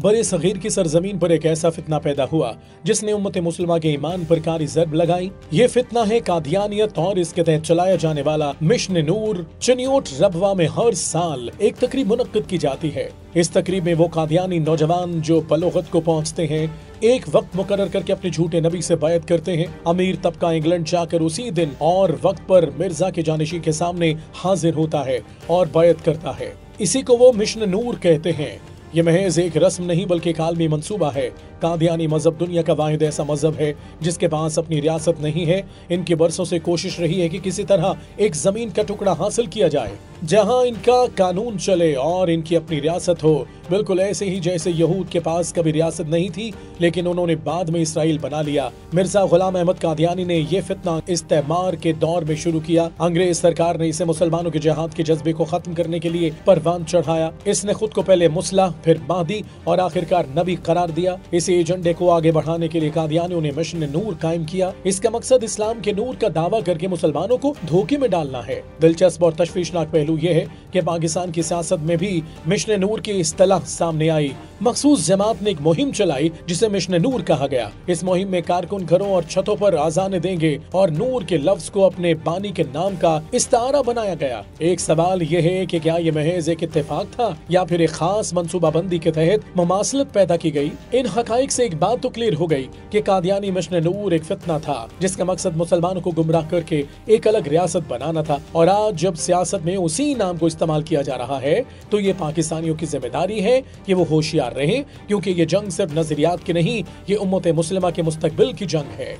बरे सगीर की सरजमीन पर एक ऐसा फितना पैदा हुआ जिसने उम्मत मुस्लिमा के ईमान पर कारी ज़रब लगाई। ये फितना है कादियानियत और इसके तहत चलाया जाने वाला मिशन नूर। चिन्योट रबवा में हर साल एक तकरीब मुनक्किद की जाती है। इस तकरीब में वो कादियानी नौजवान जो बलोगत को पहुंचते हैं एक वक्त मुकर्रर करके अपने झूठे नबी से बैत करते हैं। अमीर तबका इंग्लैंड जाकर उसी दिन और वक्त पर मिर्जा के जानशी के सामने हाजिर होता है और बैत करता है। इसी को वो मिशन नूर कहते हैं। ये महज एक रस्म नहीं बल्कि एक आलमी मंसूबा है। कादियानी मजहब दुनिया का वाहिद ऐसा मजहब है जिसके पास अपनी रियासत नहीं है। इनकी बरसों से कोशिश रही है कि किसी तरह एक जमीन का टुकड़ा हासिल किया जाए जहां इनका कानून चले और इनकी अपनी रियासत हो, बिल्कुल ऐसे ही जैसे यहूद के पास कभी रियासत नहीं थी लेकिन उन्होंने बाद में इसराइल बना लिया। मिर्जा गुलाम अहमद कादियानी ने यह फितना इस्तेमार के दौर में शुरू किया। अंग्रेज सरकार ने इसे मुसलमानों के जिहाद के जज्बे को खत्म करने के लिए परवान चढ़ाया। इसने खुद को पहले मुस्ला, फिर महदी और आखिरकार नबी करार दिया। इसी एजेंडे को आगे बढ़ाने के लिए कादियानियों ने मिशन नूर कायम किया। इसका मकसद इस्लाम के नूर का दावा करके मुसलमानों को धोखे में डालना है। दिलचस्प और तशवीशनाक पहलू यह है कि पाकिस्तान की सियासत में भी मिशन नूर की इस्तिलाह सामने आई। मखसूस जमात ने एक मुहिम चलाई जिसे मिशन नूर कहा गया। इस मुहिम में कारकुन घरों और छतों पर आजाने देंगे और नूर के लफ्ज को अपने बानी के नाम का इस्तारा बनाया गया। एक सवाल यह है कि क्या ये महज एक इत्तेफाक था या फिर एक खास मंसूबाबंदी के तहत मुमासलत पैदा की गई। इन हकाइक से एक बात तो क्लियर हो गई कि कादियानी मिशन नूर एक फितना था जिसका मकसद मुसलमानों को गुमराह करके एक अलग रियासत बनाना था। और आज जब सियासत में उसी नाम को इस्तेमाल किया जा रहा है तो ये पाकिस्तानियों की जिम्मेदारी है कि वो होशियार रहें, क्योंकि ये जंग सिर्फ नजरियात की नहीं, ये उम्मत मुस्लिमा के मुस्तकबिल की जंग है।